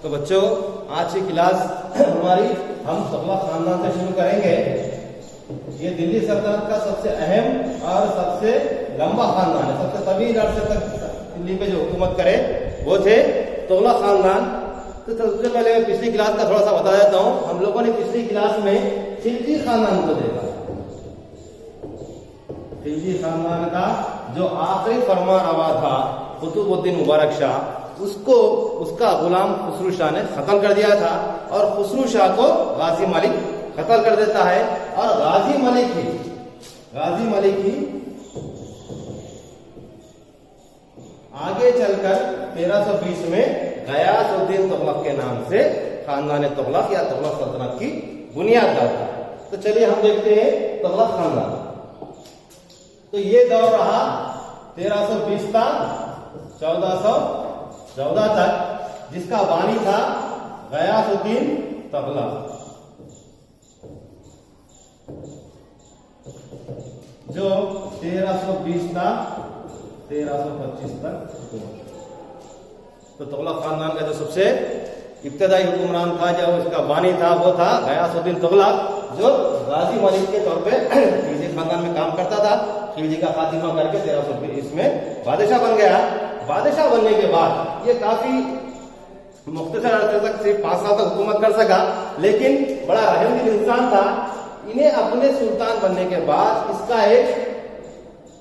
तो बच्चों आज की क्लास हमारी हम तुगलक खानदान से शुरू करेंगे। ये दिल्ली सल्तनत का सबसे अहम और सबसे लंबा खानदान है। सबसे तवील अरसे तक दिल्ली पे जो हुकूमत करे वो थे तुगलक खानदान। तो सबसे पहले मैं पिछली क्लास का थोड़ा सा बता देता हूँ। हम लोगों ने पिछली क्लास में खिलजी खानदान को देखा। खिलजी खानदान का जो आखिरी फरमानरवा था कुतुबुद्दीन मुबारक शाह, उसको उसका गुलाम खुसरू शाह ने कत्ल कर दिया था और खुसरू शाह को गाजी मलिक कत्ल कर देता है। और गाजी मलिक ही आगे चलकर 1320 में गयासुद्दीन तुगलक के नाम से खानदान तुगलक या तुगलक सल्तनत की बुनियाद डालता है। तो चलिए हम देखते हैं तुगलक खानदान। तो ये दौर रहा 1320 था 1414 तक, जिसका बानी था गयासुद्दीन तुगलक, जो 1320 था 1325 तक। तो तुगलक खानदान का जो सबसे इब्तदाई हुक्मरान था, जो उसका बानी था, वो था गयासुद्दीन तुगलक, जो गाजी मलिक के तौर पे खिलजी खानदान में काम करता था। खिलजी का खातिमा करके 1320 में बादशाह बन गया। बादशाह बनने के बाद ये काफी मुख्तसर अरसे तक सिर्फ 5 साल तक हुकूमत कर सका, लेकिन बड़ा रहमदिल इंसान था। इन्हें अपने सुल्तान बनने के बाद इसका एक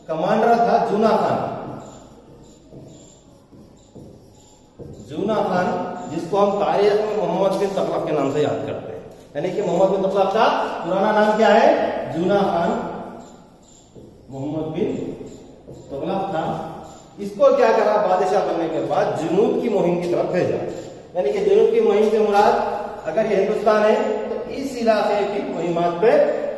कमांडर था जूना खान, जिसको हम तारीख में मोहम्मद बिन तुगलक के नाम से याद करते हैं। यानी कि मोहम्मद बिन तुगलक का पुराना नाम क्या है? जूना खान मोहम्मद बिन तुगलक था। इसको क्या करा, बादशाह बनने के बाद जुनूब की मुहिम की तरफ भेजा। यानी कि जुनूब की मुहिम से मुराद अगर ये हिंदुस्तान है तो इस इलाके की मुहिमात पे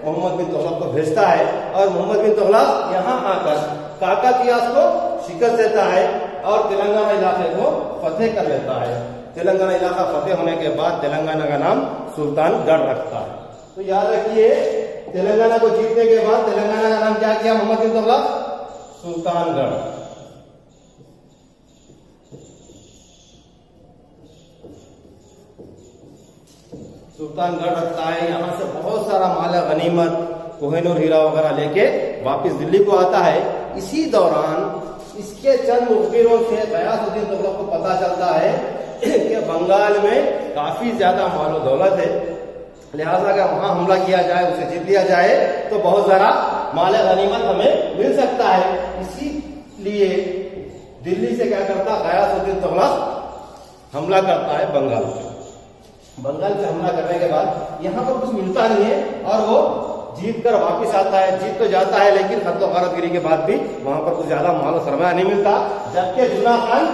मोहम्मद बिन तुगलक को भेजता है। और मोहम्मद बिन तुगलक यहाँ आकर काकतीयास को शिकस्त देता है और तेलंगाना इलाके को फतेह कर लेता है। तेलंगाना इलाका फतेह होने के बाद तेलंगाना का नाम सुल्तानगढ़ रखता है। तो याद रखिए, तेलंगाना को जीतने के बाद तेलंगाना का नाम क्या किया मोहम्मद बिन तुगलक? सुल्तानगढ़। सुल्तानगढ़ रखता है। यहाँ से बहुत सारा माल गनीमत, कोहिनूर हीरा वगैरह लेके वापस दिल्ली को आता है। इसी दौरान इसके चंद मुखबिरों से गयासुद्दीन तुगलक को पता चलता है कि बंगाल में काफी ज्यादा मालो दौलत है, लिहाजा अगर वहां हमला किया जाए, उसे जीत लिया जाए तो बहुत सारा माल गनीमत हमें मिल सकता है। इसीलिए दिल्ली से क्या करता गयासुद्दीन तुगलक हमला करता है बंगाल पे। बंगाल से हमला करने के बाद यहाँ पर कुछ मिलता नहीं है और वो जीत कर वापिस आता है। जीत तो जाता है, लेकिन खत्लो गारतगिरी के बाद भी वहां पर कुछ ज्यादा माल और सरमाया नहीं मिलता। जबकि जूना खान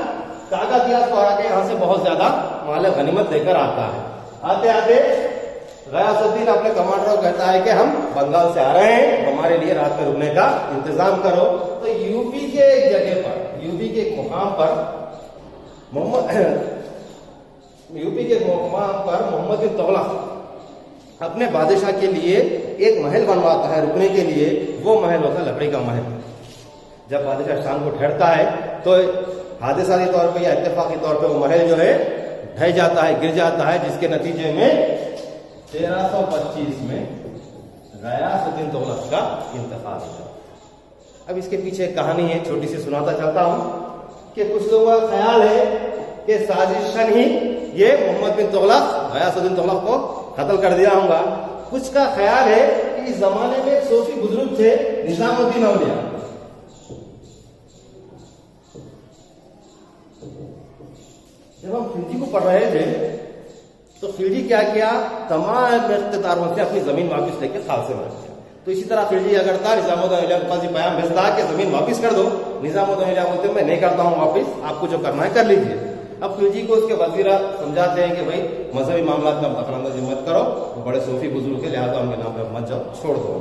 काकतीयास को हरा के यहाँ से बहुत ज्यादा माल गनीमत लेकर आता है। आते आते गयासुद्दीन अपने कमांडर को कहता है कि हम बंगाल से आ रहे हैं, हमारे लिए रात में रुकने का इंतजाम करो। तो यूपी के एक जगह पर, यूपी के एक मुकाम पर मोहम्मद बिन तुगलक अपने बादशाह के लिए एक महल बनवाता है रुकने के लिए। वो महल होता है लकड़ी का महल। जब बादशाह शाम को ठहरता है तो हादसाती तौर पे या इत्तेफाकी तौर पे वो महल जो है ढह जाता है, गिर जाता है, जिसके नतीजे में 1325 में गयासुद्दीन तुगलक का इंतकाल हुआ। अब इसके पीछे एक कहानी है, छोटी सी सुनाता चलता हूं कि कुछ लोगों का ख्याल है कि साजिशन ही ये मोहम्मद बिन तुगलक गयासुद्दीन तुगलक को कत्ल कर दिया होगा। कुछ का ख्याल है कि इस जमाने में एक सूफी बुजुर्ग थे निजामुद्दीन औलिया। जब हम खिलजी को पढ़ रहे थे तो खिलजी क्या किया, तमाम इख्तियारों से अपनी जमीन वापस लेके खालसे बन गया। तो इसी तरह खिलजी अगर था निजामुद्दीन औलिया के पास ये बयान भेजता कि जमीन वापस कर दो। निजामुद्दीन औलिया बोलते मैं नहीं करता हूँ वापस, आपको जो करना है कर लीजिए। अब खिलजी को उसके वजीर समझाते हैं कि भाई मजहबी मामला में दखलंदाजी मत करो, वो बड़े सूफी बुजुर्ग के, लिहाजा उनके नाम पर मत जाओ, छोड़ दो।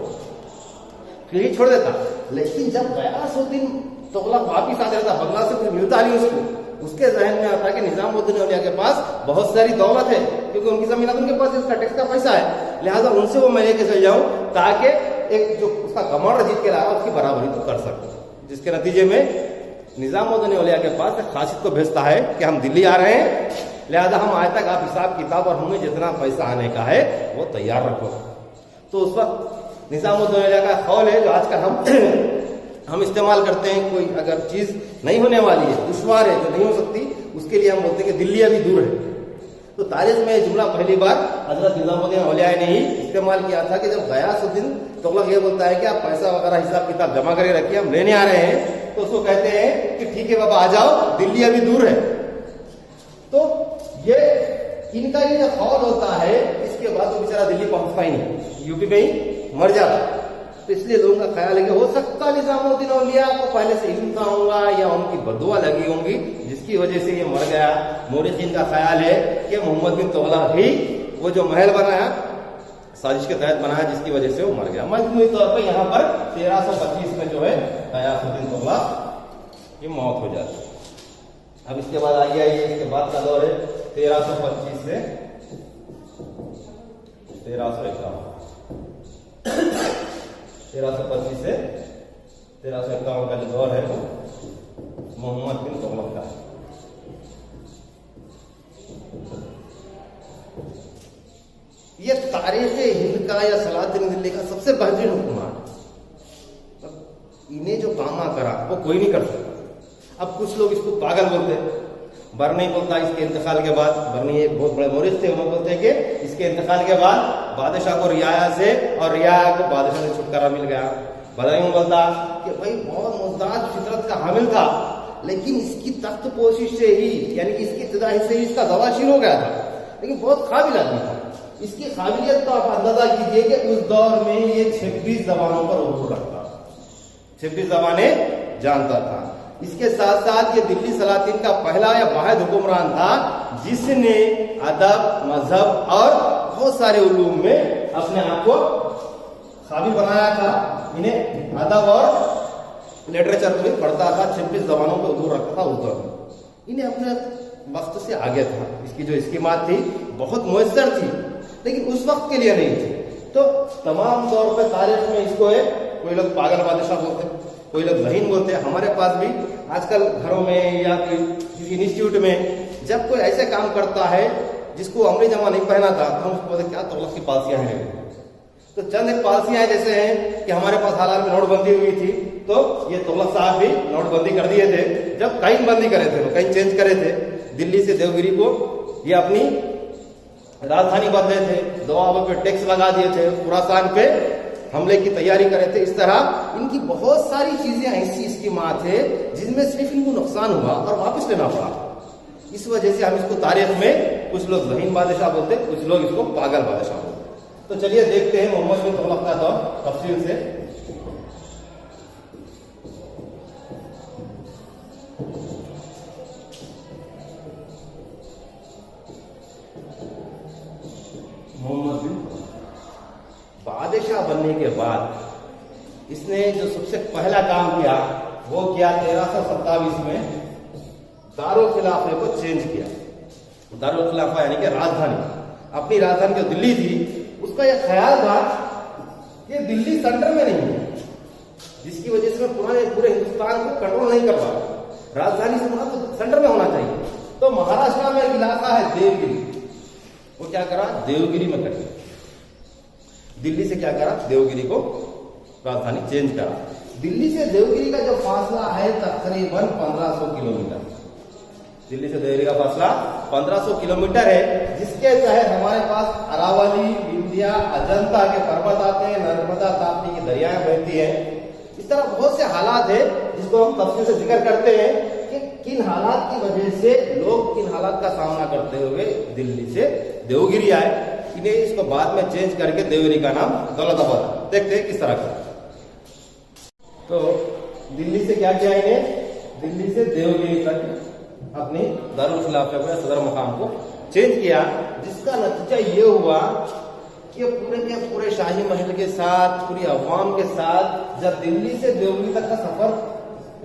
खिलजी छोड़ देता। लेकिन जब गयासुद्दीन तुगलक वापिस आ जाता, बंगाल से कुछ मिलता नहीं उसको, उसके जहन में आता है कि निजामुद्दीन औलिया के पास बहुत सारी दौलत है, क्योंकि उनकी जमीन उनके पास इसका टैक्स का पैसा है, लिहाजा उनसे वो मैं लेके चल जाऊं ताकि एक जो उसका कमांडर जीत के लाया उसकी बराबरी तो कर सकते। जिसके नतीजे में निजामुद्दीन औलिया के पास खासिद को भेजता है कि हम दिल्ली आ रहे हैं, लिहाजा हम आए तक आप हिसाब किताब और हमें जितना पैसा आने का है वो तैयार रखो। तो उस वक्त निजामुद्दीन औलिया का कौल है जो आजकल हम इस्तेमाल करते हैं, कोई अगर चीज नहीं होने वाली है, दुश्वार है, जो नहीं हो सकती, उसके लिए हम बोलते हैं कि दिल्ली अभी दूर है। तो तारीख में जुमला पहली बार हजरत निजामुद्दीन औलिया ने ही इस्तेमाल किया था कि जब गयासुद्दीन तुगलक ये बोलता है कि आप पैसा वगैरह हिसाब किताब जमा करके रखिए, हम लेने आ रहे हैं, तो उसको कहते हैं कि ठीक है बाबा आ जाओ, दिल्ली अभी दूर है। तो ये इनका ये जो कौल होता है, इसके बाद तो बेचारा दिल्ली पहुंचता ही नहीं, यूपी में ही मर जाता। तो इसलिए लोगों का ख्याल है कि हो सकता निजामुद्दीन औलिया को पहले से इल्म था होगा या उनकी बदुआ लगी होंगी जिसकी वजह से ये मर गया। मोरिखीन का ख्याल है कि मोहम्मद बिन तुगलक ही वो जो महल बनाया साजिश के तहत बनाया जिसकी वजह से वो मर गया। मजमूई तौर पर यहाँ पर 1325 में जो है गयासुद्दीन तुगलक की मौत हो जाती है। अब इसके बाद आ गया ये इसके बाद का दौर है 1325 से 1351। 1325 से 1351 का जो दौर है वो मोहम्मद बिन तुगलक का। ये तारीख हिंद का या सलातिन दिल्ली का सबसे बेहतरीन हुक्मरान। इन्हें जो कामा करा वो कोई नहीं कर सकता। अब कुछ लोग इसको पागल बोलते हैं, बर्नी बोलता इसके इंतकाल के बाद, बर्नी एक बहुत बड़े मोरिख थे, वो बोलते हैं कि इसके इंतकाल के बाद बादशाह को रियाया से और रियाया को बादशाह से छुटकारा मिल गया। बदायूं बोलता कि भाई बहुत मुमताज फितरत का हामिल था, लेकिन इसकी तख्त पोशी से ही यानी कि इसकी इब्तिदा से ही इसका दवाशीर हो गया था, लेकिन बहुत काबिल आदमी था। इसकी काबिलियत तो आप अंदाजा कीजिए कि उस दौर में ये 26 जबानों पर उर्दू रखता, 26 जबानें जानता था। इसके साथ साथ ये दिल्ली सलातीन का पहला या वाहिद हुक्मरान था जिसने अदब, मजहब और बहुत सारे उलूम में अपने आप को काबिल बनाया था। इन्हें अदब और लिटरेचर में पढ़ता था, 26 जबानों पर उर्दू रखता था उस दौर में। इन्हें अपने वक्त से आगे था, इसकी जो स्कीमात थी बहुत मुयस्सर थी, लेकिन उस वक्त के लिए नहीं थी। तो तमाम तौर पर तारीख में इसको है कोई लोग पागल बादशाह बोलते हैं, कोई लोग ज़हीन बोलते हैं। हमारे पास भी आजकल घरों में या किसी इंस्टीट्यूट में जब कोई ऐसे काम करता है जिसको अमली जमा नहीं पहना था, तो हम उसको बोलते क्या तुगलक की पॉलिसियां हैं। तो चंद एक पॉलिसियां जैसे हैं कि हमारे पास हाल में नोटबंदी हुई थी, तो ये तुगलक साहब भी नोटबंदी कर दिए थे। जब कहीं बंदी करे थे, कहीं चेंज करे थे, दिल्ली से देवगिरी को ये अपनी राजधानी बदले थे, दवाबों पे टैक्स लगा दिए थे, खुरासान पे हमले की तैयारी करे थे। इस तरह इनकी बहुत सारी चीजें ऐसी स्कीमात है जिनमें सिर्फ इनको नुकसान हुआ और वापस लेना पड़ा। इस वजह से हम इसको तारीख में कुछ लोग ज़हीन बादशाह बोलते, कुछ लोग इसको पागल बादशाह बोलते। तो चलिए देखते हैं मोहम्मद बिन तुगलक का दौर तफसील से। मोहम्मद बिन बादशाह बनने के बाद इसने जो सबसे पहला काम किया वो किया 1327 में दारुल खिलाफे को चेंज किया। दारुल खिलाफा यानी कि राजधानी, अपनी राजधानी जो दिल्ली थी उसका यह ख्याल था कि दिल्ली सेंटर में नहीं है, जिसकी वजह से पूरे हिंदुस्तान को कंट्रोल नहीं कर पा। राजधानी से तो सेंटर में होना चाहिए। तो महाराष्ट्र में एक इलाका है देवगिरी, वो क्या करा देवगिरी में कर, दिल्ली से क्या करा देवगिरी को राजधानी चेंज करा। दिल्ली से देवगिरी का जो फासला है तकरीबन 1500 किलोमीटर। दिल्ली से देवगिरी का फासला 1500 किलोमीटर है, जिसके तहत हमारे पास अरावली, विंध्या, अजंता के पर्वत आते हैं, नर्मदा ताप्ती की दरियाएं बहती हैं। इस तरह बहुत से हालात है जिसको हम तफसील से जिक्र करते हैं कि किन हालात की वजह से लोग किन हालात का सामना करते हुए दिल्ली से देवगिरी आए। इन्हें इसको बाद में चेंज करके देवगिरी का नाम दौलताबाद, देखते हैं किस तरह का। तो दिल्ली से क्या किया इन्हें, दिल्ली से देवगिरी तक अपनी दारुल खिलाफा को या सदर मकाम को चेंज किया, जिसका नतीजा ये हुआ कि पूरे के पूरे शाही महल के साथ, पूरी अवाम के साथ जब दिल्ली से देवगिरी तक का सफर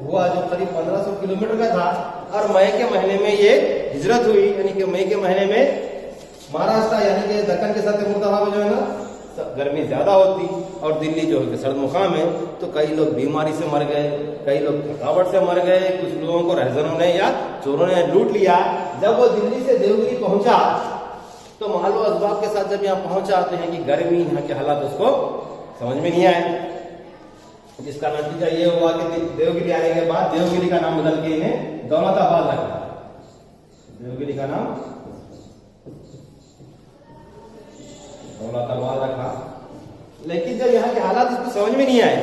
हुआ जो करीब 1500 किलोमीटर का था, और मई के महीने में ये हिजरत हुई, यानी कि मई के महीने में महाराष्ट्र यानी कि दक्कन के साथ मुर्दाबाद में जो है ना गर्मी ज्यादा होती, और दिल्ली जो है सर्द मुकाम है, तो कई लोग बीमारी से मर गए, कई लोग थकावट से मर गए, कुछ लोगों को रहजनों ने या चोरों ने लूट लिया। जब वो दिल्ली से देवगिरी पहुंचा तो मालो असबाब के साथ जब यहाँ पहुंचा तो यहाँ की गर्मी, यहाँ के हालात उसको समझ में नहीं आए, जिसका नतीजा ये हुआ कि देवगिरी आने के बाद देवगिरी का नाम बदल के इन्हें दौलताबाद रखा। देवगिरी का नाम दौलताबाद रखा। लेकिन जब यहाँ के हालात इसको समझ में नहीं आए,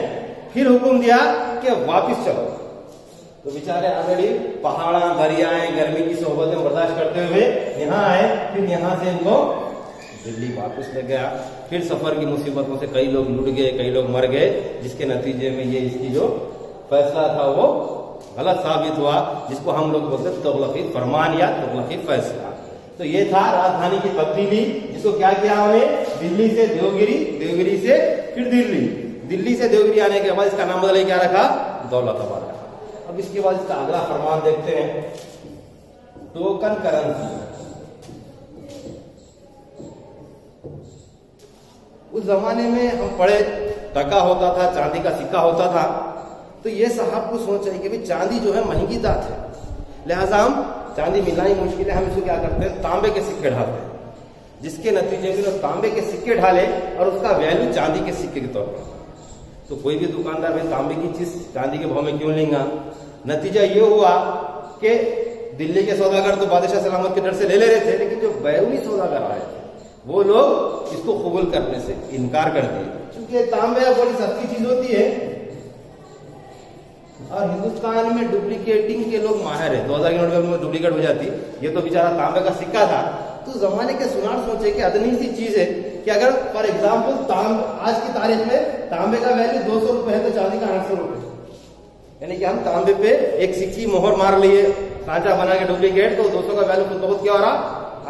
फिर हुक्म दिया कि वापिस चलो। तो बेचारे ऑलरेडी पहाड़ा, दरियाएं, गर्मी की सोहबतें बर्दाश्त करते हुए यहाँ आए। फिर यहाँ से इनको दिल्ली वापस ले गया। फिर सफर की मुसीबतों से कई लोग लुट गए, कई लोग मर गए, जिसके नतीजे में ये इसकी जो फैसला था वो गलत साबित हुआ, जिसको हम लोग बोलते हैं तुगलकी फरमान या तुगलकी फैसला। तो ये था राजधानी की तब्दीली, जिसको क्या किया उन्हें, दिल्ली से देवगिरी, देवगिरी से फिर दिल्ली, दिल्ली से देवगिरी आने के बाद इसका नाम बदल क्या रखा, दौलताबाद रखा। अब इसके बाद इसका अगला फरमान देखते हैं, टोकन करेंसी। उस जमाने में हम पढ़े, टका होता था, चांदी का सिक्का होता था। तो ये साहब को सोच है कि भाई चांदी जो है महंगी दात है, लिहाजा हम चांदी मिलना ही मुश्किल है, हम इसको क्या करते हैं, तांबे के सिक्के ढालते हैं। जिसके नतीजे में लोग तांबे के सिक्के ढाले और उसका वैल्यू चांदी के सिक्के के तौर पर। तो कोई भी दुकानदार भाई तांबे की चीज चांदी के भाव में क्यों लेगा। नतीजा ये हुआ कि दिल्ली के सौदागर तो बादशाह सलामत के डर से ले रहे थे, लेकिन जो बैरूनी सौदागर आए थे वो लोग इसको कबूल करने से इनकार कर दिए, क्योंकि तांबे बड़ी सस्ती चीज होती है और हिंदुस्तान में डुप्लीकेटिंग के लोग माहिर है। 2000 के नोट में डुप्लीकेट हो जाती, ये तो बेचारा तांबे का सिक्का था। तो जमाने के सुनार सोचे कि अदनी सी चीज है कि अगर फॉर एग्जाम्पल आज की तारीख में तांबे का वैल्यू 200 रुपए है तो चांदी का 800 रुपए, यानी कि हम तांबे पे एक सिक्की मोहर मार लिए, सांचा बना के डुप्लीकेट, तो 200 का वैल्यू तो क्या हो रहा,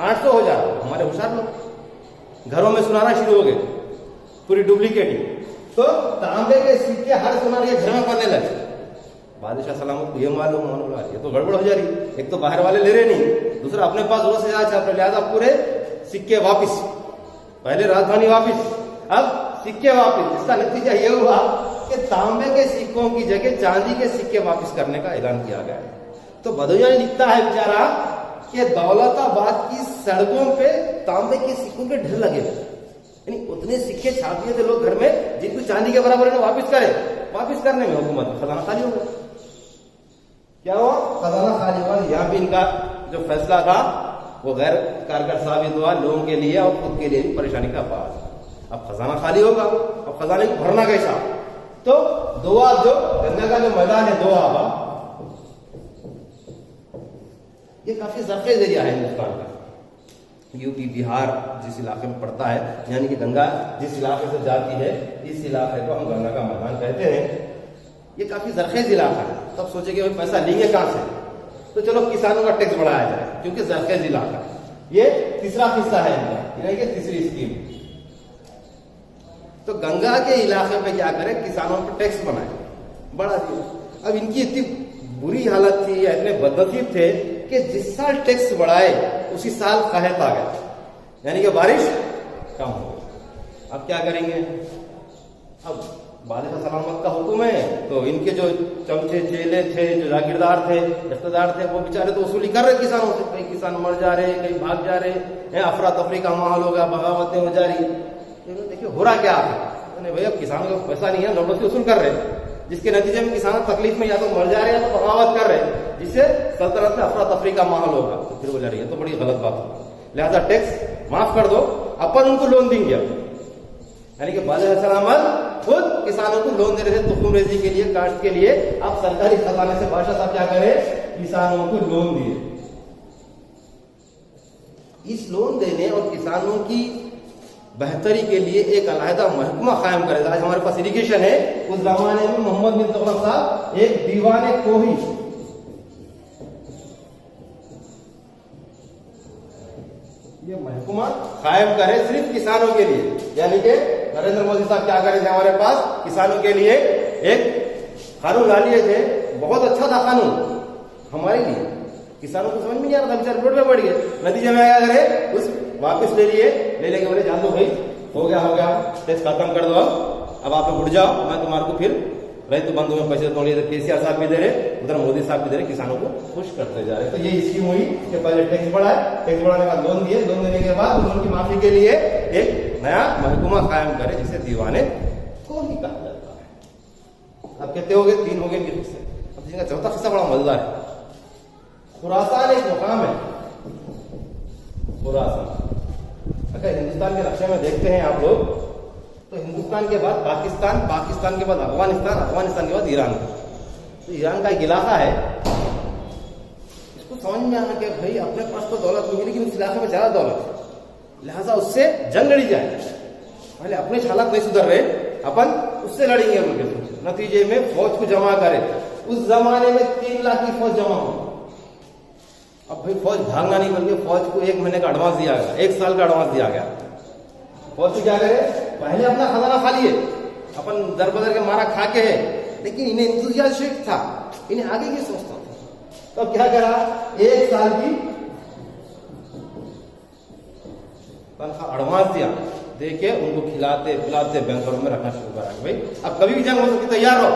800 हो जा रहा। हमारे होशियार लोग घरों में सुनाना शुरू हो गए, पूरी डुप्लीकेटिंग। तो तांबे के सिक्के हर सुनार के घर में पड़ने लगे। बादशाह सलामत को ये मालूम होने, ये तो गड़बड़ हो जा रही, एक तो बाहर वाले ले रहे नहीं, दूसरा अपने पास रोज से ज्यादा छाप, लिहाजा पूरे सिक्के वापिस, पहले राजधानी वापिस, अब सिक्के वापिस। इसका नतीजा ये हुआ कि तांबे के सिक्कों की जगह चांदी के सिक्के वापिस करने का ऐलान किया गया है। तो बदौया लिखता है बेचारा कि दौलताबाद की सड़कों पे तांबे के सिक्कों के ढेर लगे, यानी उतने सिक्के छाप दिए थे लोग घर में, जिनको चांदी के बराबर है वापिस करे। वापिस करने में हुकूमत खजाना खाली हो गया। क्या हुआ, खजाना खाली हुआ। यहाँ भी इनका जो फैसला था वो गैर कारगर साबित हुआ, लोगों के लिए और खुद के लिए भी परेशानी का बात। अब खजाना खाली होगा, अब खजाने को भरना कैसा। तो दोआब, जो गंगा का जो मैदान है दोआबा, ये काफी जरखेज एरिया है हिंदुस्तान का। यूपी बिहार जिस इलाके में पड़ता है, यानी कि गंगा जिस इलाके से जाती है, इस इलाके को हम गंगा का मैदान कहते हैं। ये काफी जरखेज इलाका है। तब सोचे कि पैसा लेंगे कहां से, तो चलो किसानों का टैक्स बढ़ाया जाए, क्योंकि जरखेज इलाका है। ये तीसरा हिस्सा है इनका, ये तीसरी स्कीम। तो गंगा के इलाके पे क्या करें, किसानों पर टैक्स बनाए, बढ़ा दिया। अब इनकी इतनी बुरी हालत थी या इतने बदनसीब थे कि जिस साल टैक्स बढ़ाए उसी साल कहत आ गया, यानी कि बारिश कम हो गई। अब क्या करेंगे, अब बादशाह सलामत का हुक्म है, तो इनके जो चमचे चेले थे, जो जागीरदार थे, रिश्तेदार थे, वो बेचारे तो वसूली कर रहे किसानों से। कई किसान मर जा रहे, कई भाग जा रहे, अफरा तफरी का माहौल हो गया, बगावतें हो जा रही। देखिए हो रहा क्या है, भैया किसानों का पैसा नहीं है, नौबत से वसूल कर रहे, जिसके नतीजे में किसान तकलीफ में या तो मर जा रहे हैं या तो बगावत कर रहे, जिससे सल्तनत में अफरा तफरी का माहौल होगा। तो फिर बोल रही है तो बड़ी गलत बात होगी, लिहाजा टैक्स माफ कर दो, अपन उनको लोन देंगे। यानी कि बादशाह सलामत खुद किसानों को लोन दे रहे थे तुखुम रेजी के लिए, काश्त के लिए। अब सरकारी खजाने से बादशाह साहब क्या करे, किसानों को लोन दिए। इस लोन देने और किसानों की बेहतरी के लिए एक अलहदा महकमा कायम करे। आज हमारे पास इरिगेशन है, उस जमाने में मोहम्मद बिन तुगलक साहब एक दीवाने कोही, ये महकमा कायम करे सिर्फ किसानों के लिए। यानी कि नरेंद्र मोदी साहब क्या करे थे, हमारे पास किसानों के लिए एक कानून ला लिए थे, बहुत अच्छा था कानून हमारे लिए। किसानों को समझ में नहीं आ रहा था, बेचारे रोड पे बढ़ गए। नतीजे में क्या करे, उस वापस ले लिए, ले लेके बोले जान दो भाई, हो गया टैक्स खत्म कर दो, अब आप लोग उठ जाओ, मैं तुम्हारे को फिर रैत बंधु में पैसे तो इधर केसीआर साहब भी दे रहे, उधर मोदी साहब भी दे रहे, किसानों को खुश करते जा रहे। तो ये स्कीम हुई कि पहले टैक्स बढ़ाए, टैक्स बढ़ाने के बाद लोन दिए, लोन देने के बाद लोन की माफी के लिए एक नया महकमा कायम करे जिसे दीवाने को ही कहा जाता है। अब कितने हो गए? 3 हो गए इनके हिस्से। अब जिसका चौथा हिस्सा बड़ा मजेदार है। खुरासान एक मुकाम है, खुरासान। अगर हिंदुस्तान के नक्शे में देखते हैं आप लोग तो हिंदुस्तान के बाद पाकिस्तान, पाकिस्तान के बाद अफगानिस्तान, अफगानिस्तान के बाद ईरान। तो ईरान का एक इलाका है, इसको समझ में आना कि भाई अपने पास तो दौलत नहीं है लेकिन उस इलाके में ज्यादा दौलत है, लिहाजा उससे जंग लड़ी जाए। पहले अपने हालात नहीं सुधर रहे, अपन उससे लड़ेंगे बोल के नतीजे में फौज को जमा करे। उस जमाने में 3 लाख की फौज जमा हो। अब भाई फौज भागना नहीं बल्कि फौज को 1 महीने का एडवांस दिया गया, 1 साल का एडवांस दिया गया। फौज को क्या करे? पहले अपना खजाना खा लिए, अपन दर बदर के मारा खा के है, लेकिन इन्हें इंतजाम था, इन्हें आगे की सोचता था। तो क्या करा? 1 साल की तनख्वाह एडवांस दिया, देके उनको खिलाते पिलाते बैंकरों में रखना शुरू करा। भाई अब कभी भी जंग हो सकती, तैयार हो।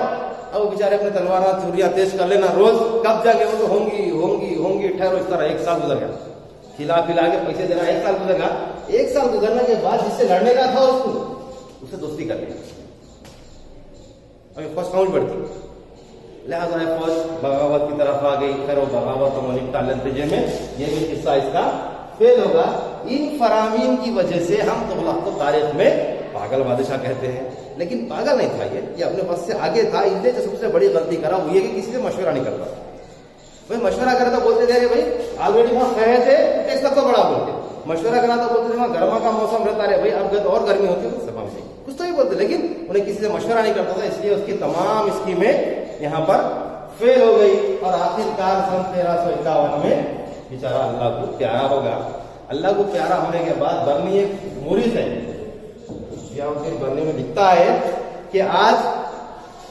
अब बेचारे अपने तलवार चूरियां तेज कर लेना, रोज कब जाके वो तो होंगी होंगी होंगी, ठहरो। इस तरह 1 साल गुजर गया, खिला पिला के पैसे देना, 1 साल गुजर गया। 1 साल गुजरने के बाद जिससे लड़ने का था उसको, उससे दोस्ती कर लिया। अभी फौज कौन बढ़ती, लिहाजा फौज बगावत की तरफ आ गई। खैर वो बगावत हम निपटा नतीजे में ये भी हिस्सा इसका फेल होगा। इन फरामीन की वजह से हम तुगलक को तारीख में पागल बादशाह कहते हैं, लेकिन पागल नहीं था ये अपने वक्त से आगे था। इसलिए जो सबसे बड़ी गलती करा वो ये कि किसी से मशवरा नहीं करता। भाई मशवरा करे तो बोलते थे भाई ऑलरेडी वहां कहे थे टैक्स तो बड़ा बोलते, मशवरा करा तो बोलते थे वहां गर्मा का मौसम रहता है, भाई अब तो और गर्मी होती है सभा में कुछ तो ही बोलते, लेकिन उन्हें किसी से मशवरा नहीं करता था। इसलिए उसकी तमाम स्कीमें यहाँ पर फेल हो गई और आखिरकार सन 1351 में बेचारा अल्लाह को प्यारा हो गया। अल्लाह को प्यारा होने के बाद बर्नी एक मुरीद है, बर्नी में लिखता है कि आज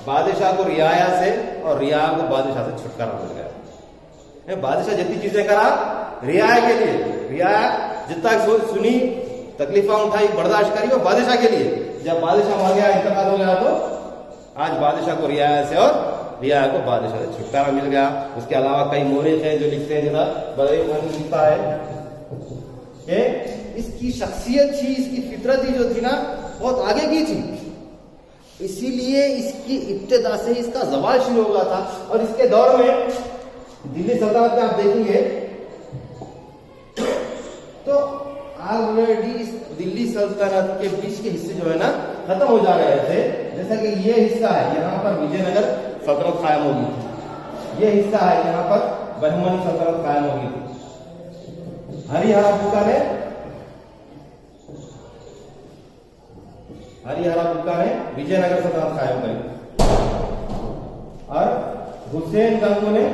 बादशाह को रियाया से और रिया को बादशाह से छुटकारा मिल गया। बादशाह जितनी चीजें करा रियाया के लिए, रियाया जितना सुनी तकलीफा उठाई बर्दाश्त करी वो बादशाह के लिए। जब बादशाह मर गया, इंतकाल हो गया, तो आज बादशाह को रियाया से और रियाया को बादशाह से छुटकारा मिल गया। उसके अलावा कई मोरिख हैं जो लिखते हैं, जरा बदरी मन लिखता है कि इसकी शख्सियत थी, इसकी फितरत ही जो थी ना बहुत आगे की थी, इसीलिए इसकी इब्तिदा से इसका ज़वाल शुरू हो गया था। और इसके दौर में दिल्ली सल्तनत में आप देखेंगे तो ऑलरेडी दिल्ली सल्तनत के बीच के हिस्से जो है ना खत्म हो जा रहे थे। जैसा कि ये हिस्सा है, यहाँ पर विजयनगर सल्तनत कायम होगी थी, ये हिस्सा है यहाँ पर बहमनी सल्तनत कायम होगी थी। हरिहरा बुका ने विजयनगर सल्तनत कायम करी और हुसैन गंगू ने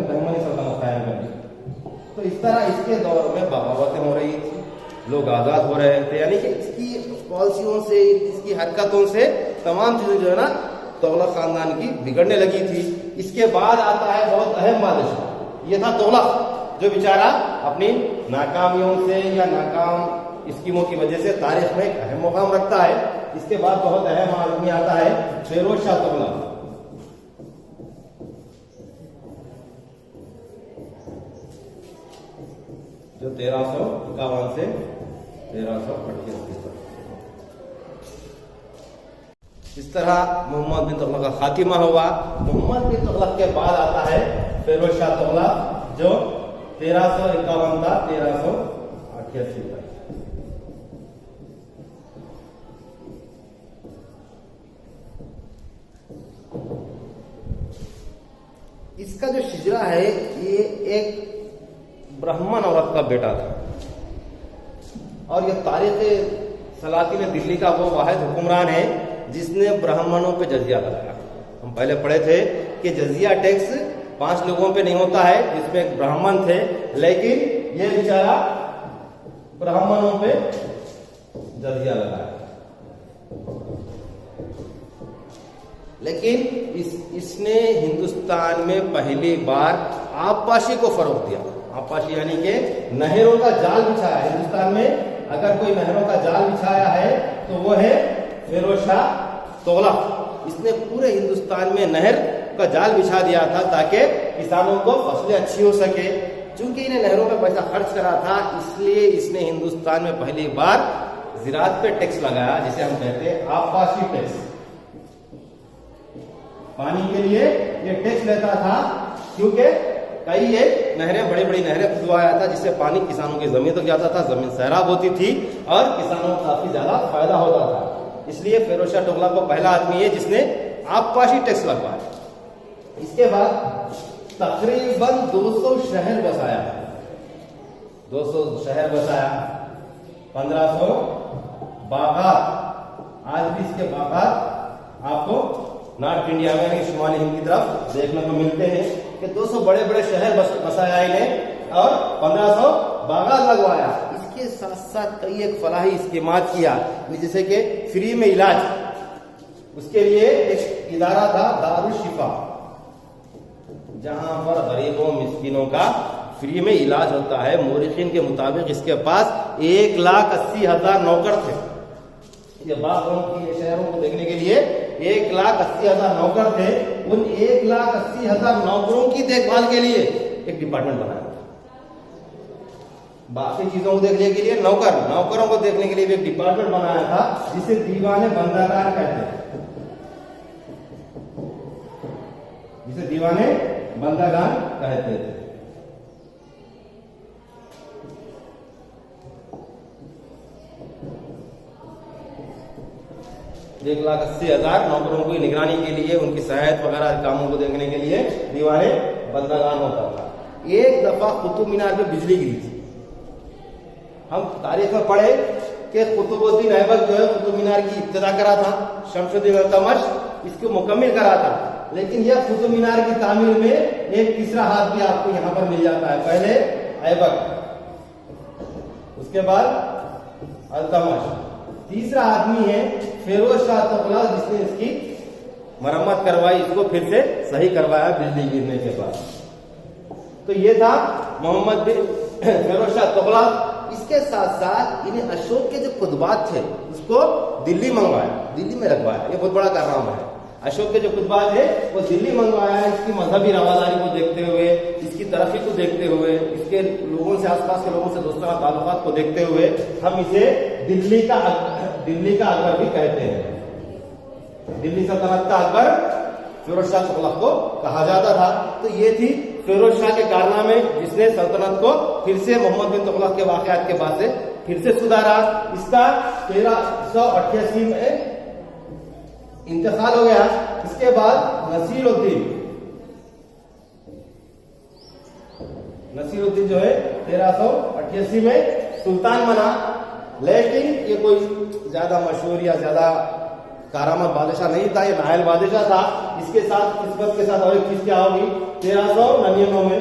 बहमनी सल्तनत कायम करी। तो इस तरह इसके दौर में बगावतें हो रही थी, लोग आजाद हो रहे थे, यानी कि इसकी पॉलिसियों से, इसकी हरकतों से तमाम चीजें जो है ना तुगलक खानदान की बिगड़ने लगी थी। इसके बाद आता है बहुत अहम बादशाह, ये था तुगलक, जो बेचारा अपनी नाकामियों से या नाकाम स्कीमों की वजह से तारीख में एक अहम मुकाम रखता है। इसके बाद बहुत अहम आदमी आता है फिरोज शाह तुगलक, जो 1351 से 1388 तक। इस तरह मोहम्मद बिन तुगलक का खातिमा हुआ। मोहम्मद बिन तुगलक के बाद आता है फिरोज शाह तुगलक, जो 1351 था 1388 तक। इसका जो शिजरा है ये एक ब्राह्मण औरत का बेटा था और ये तारीख सलातीन दिल्ली का वो वाहिद हुक्मरान है जिसने ब्राह्मणों पे जजिया लगाया। हम पहले पढ़े थे कि जजिया टैक्स 5 लोगों पे नहीं होता है, जिसमें एक ब्राह्मण थे, लेकिन ये बेचारा ब्राह्मणों पे जजिया लगाया। लेकिन इसने हिंदुस्तान में पहली बार आबपाशी को फरोग दिया। आबपाशी यानी कि नहरों का जाल बिछाया। हिंदुस्तान में अगर कोई नहरों का जाल बिछाया है तो वो है फिरोज शाह तुगलक। इसने पूरे हिंदुस्तान में नहर का जाल बिछा दिया था ताकि किसानों को फसलें अच्छी हो सके। चूंकि इन्हें नहरों में पैसा खर्च करा था, इसलिए इसने हिंदुस्तान में पहली बार ज़राअत पे टैक्स लगाया, जिसे हम कहते हैं आबपाशी टैक्स। पानी के लिए ये टैक्स लेता था, क्योंकि कई ये नहरें, बड़ी बड़ी नहरें खुदवाया था, जिससे पानी किसानों की जमीन तक जाता था, जमीन सैराब होती थी और किसानों को काफी ज्यादा फायदा होता था। इसलिए फिरोज शाह तुगलक को पहला आदमी है जिसने आबपाशी टैक्स लगवाया। इसके बाद तकरीबन 200 शहर बसाया, 200 शहर बसाया, 1500 बागात। आज भी इसके बागात आपको नॉर्थ इंडिया में यानी शुमाली हिंद की तरफ देखने को मिलते हैं कि 200 बड़े बड़े शहर बसाया इन्हें और 1500 बागात लगवाया। इसके साथ साथ कई एक फलाही स्कीमात किया, जैसे कि फ्री में इलाज, उसके लिए एक इदारा था दारुल शिफा, जहां पर गरीबों मिस्किनों का फ्री में इलाज होता है। मोरिखीन के मुताबिक इसके पास 1,80,000 नौकर थे। ये बागों की शहरों को देखने के लिए 1,80,000 नौकर थे। उन 1,80,000 नौकरों की देखभाल के लिए एक डिपार्टमेंट बनाया था। बाकी चीजों को देखने के लिए नौकरों को देखने के लिए भी एक डिपार्टमेंट बनाया था, जिसे दीवाने बंदागान कहते हैं, जिसे दीवाने बंदागान कहते थे। 1,80,000 नौकरों की निगरानी के लिए, उनकी सहायता वगैरह कामों को देखने के लिए दीवाने बंदागान होता था। एक दफा कुतुब मीनार पे बिजली गिरी थी। हम तारीख में पढ़े कि कुतुबुद्दीन ऐबक जो है कुतुब मीनार की इब्तिदा करा था, शमसुद्दीन इल्तुतमिश इसको मुकम्मिल करा था। लेकिन यह कुतुब मीनार की तामीर में एक तीसरा हाथ भी आपको यहाँ पर मिल जाता है। पहले ऐबक, उसके बाद इल्तुतमिश, तीसरा आदमी है फिरोज शाह तुगलक, जिसने इसकी मरम्मत करवाई, इसको फिर से सही करवाया बिजली गिरने के बाद। तो ये था मोहम्मद बिन फिरोज शाह तुगलक। इसके साथ साथ इन्हें अशोक के जो खुतबात थे उसको दिल्ली मंगवाया, दिल्ली में रखवाया। ये बहुत बड़ा कारनामा है। अशोक के जो खुतबात है वो दिल्ली मंगवाया। इसकी मजहबी रवादारी को देखते हुए, इसकी तरक्की को देखते हुए, इसके लोगों से, आसपास के लोगों से दोस्ताना ताल्लुकात को देखते हुए हम इसे दिल्ली का अकबर भी कहते हैं। दिल्ली सल्तनत का अकबर फिरोज शाह तुगलक को कहा जाता था। तो ये थी फिरोज शाह के कारनामे, जिसने सल्तनत को फिर से मोहम्मद बिन तुगलक के वाकयात के बाद से फिर से सुधारा। इसका 1388 में इंतकाल हो गया। इसके बाद नसीरुद्दीन जो है 1388 में सुल्तान बना। लेकिन ये कोई ज्यादा मशहूर या ज्यादा कारामत बादशाह नहीं था, ये नायल बादशाह था। इसके साथ किस्मत के साथ और एक चीज क्या होगी, 1399 में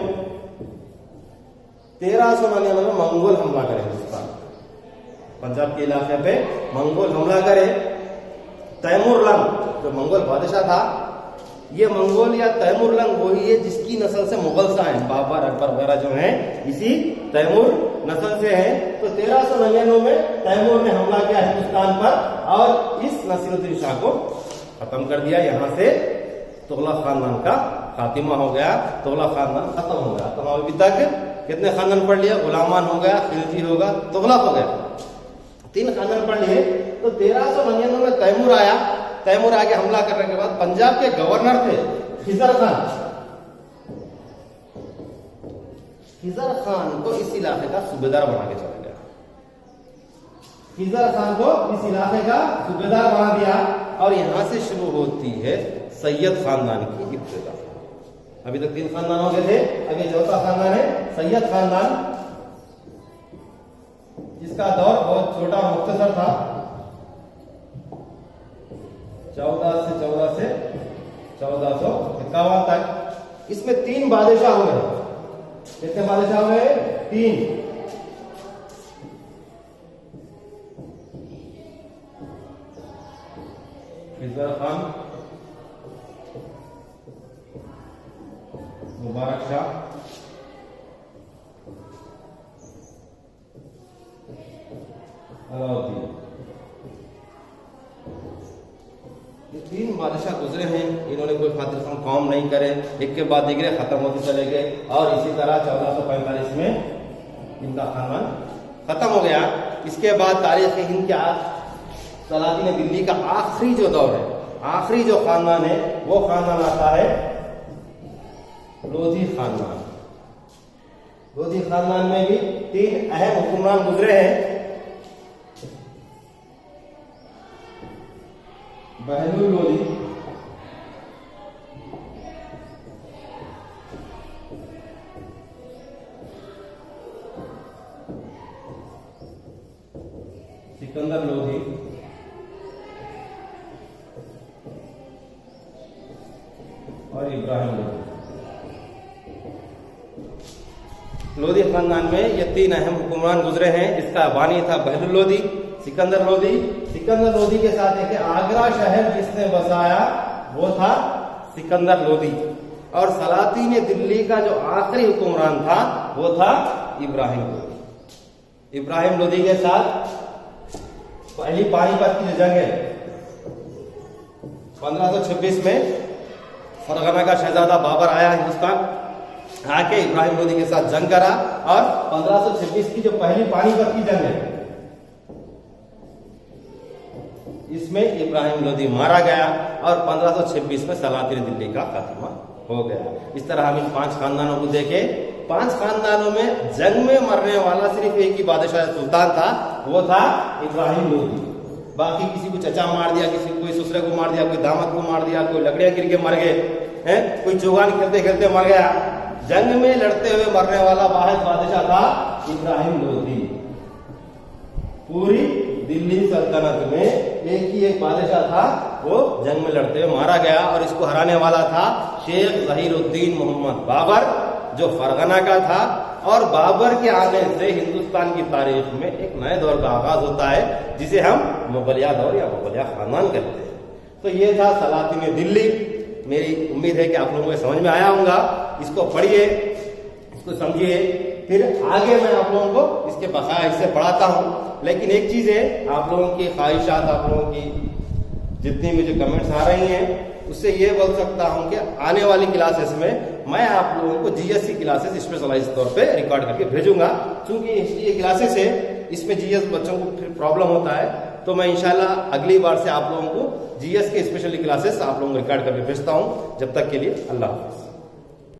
मंगोल हमला करे हिंदुस्तान, पंजाब के इलाके पे मंगोल हमला करे। तैमूरलंग जो मंगोल बादशाह था, ये मंगोल या तैमूरलंग वही है जिसकी नस्ल से मुगल शाह हैं, बाबर अकबर वगैरह जो हैं इसी तैमूर नस्ल से हैं। तो 1399 में तैमूर ने हमला किया हिंदुस्तान पर और इस नसीरुद्दीन शाह को खत्म कर दिया। यहां से तुगलक खानदान का खातिमा हो गया, तुगलक खानदान खत्म हो गया। तो अभी तक कितने खानदान पढ़ लिया, गुलामान हो गया, खिलजी होगा, तुगलक हो गया, 3 खानदान पढ़ लिए। तो 1399 में तैमूर आया। तैमूर आके हमला करने के बाद पंजाब के गवर्नर थे खिजर खान। खिजर खान को इस इलाके का सूबेदार बना के चला गया। खिजर खान को इस इलाके का सूबेदार बना दिया और यहां से शुरू होती है सैयद खानदान की इब्तिदा। अभी तक 3 खानदान हो गए थे, अब ये चौथा खानदान है सैयद खानदान, जिसका दौर बहुत छोटा और मुख्तसर था। 14 से 1451 तक। इसमें 3 बादशाह हुए। कितने बादशाह हुए? 3। खिजर खान, मुबारक शाह, अलाउद्दीन। ये 3 बादशाह गुजरे हैं, इन्होंने कोई खातिर काम नहीं करे, एक के बाद एक खत्म होते चले गए और इसी तरह 1445 में इनका खानदान खत्म हो गया। इसके बाद तारीख हिंद के सलातीन दिल्ली का आखिरी जो दौर है, आखिरी जो खानदान है वो खानदान आता है लोधी खानदान। लोधी खानदान में भी 3 अहम हुक्मरान गुजरे हैं। बहलुल लोधी, सिकंदर लोधी और इब्राहिम लोधी। लोधी खानदान में ये 3 अहम हुक्मरान गुजरे हैं। इसका बानी था बहलुल लोधी, सिकंदर लोधी। सिकंदर लोधी के साथ एक आगरा शहर जिसने बसाया वो था सिकंदर लोधी। और सलातीन दिल्ली का जो आखिरी हुक्मरान था वो था इब्राहिम लोधी। इब्राहिम लोधी के साथ पहली पानीपत की जो जंग है 1526 में फरगना का शहजादा बाबर आया हिंदुस्तान, आके इब्राहिम लोधी के साथ जंग करा और 1526 की जो पहली पानीपत की जंग है इसमें इब्राहिम लोधी मारा गया और 1526 में सलातीन दिल्ली का खात्मा हो गया। इस तरह हम इन 5 खानदानों को देखें। 5 खानदानों में जंग में मरने वाला सिर्फ एक ही बादशाह सुल्तान था, वो था इब्राहिम लोधी। बाकी किसी को चचा मार दिया, किसी को कोई ससुरे को मार दिया, कोई दामाद को मार दिया, कोई लकड़ियां गिर के मर गए हैं, कोई चौगान खेलते खेलते मर गया। जंग में लड़ते हुए मरने वाला वाहिद बादशाह था इब्राहिम लोधी। पूरी दिल्ली सल्तनत में एक ही एक बादशाह था, वो जंग में लड़ते हुए मारा गया और इसको हराने वाला था शेख ज़हीरुद्दीन मोहम्मद बाबर, जो फरगना का था। और बाबर के आने से हिंदुस्तान की तारीख में एक नए दौर का आगाज होता है जिसे हम मुगलिया दौर या मुगलिया खानदान कहते हैं। तो ये था सलातीन दिल्ली। मेरी उम्मीद है कि आप लोगों को समझ में आया होगा। इसको पढ़िए, इसको समझिए, फिर आगे मैं आप लोगों को इसके बकाया हिस्से पढ़ाता हूं। लेकिन एक चीज है, आप लोगों की ख्वाहिशात, आप लोगों की जितनी मुझे कमेंट्स आ रही हैं उससे ये बोल सकता हूं कि आने वाली क्लासेस में मैं आप लोगों को जीएस की क्लासेस स्पेशलाइज तौर पे रिकॉर्ड करके भेजूंगा। क्योंकि ये क्लासेस है, इसमें जीएस बच्चों को फिर प्रॉब्लम होता है, तो मैं इंशाल्लाह अगली बार से आप लोगों को जीएस के स्पेशली क्लासेस आप लोगों को रिकॉर्ड करके भेजता हूं। जब तक के लिए अल्लाह हाफिज।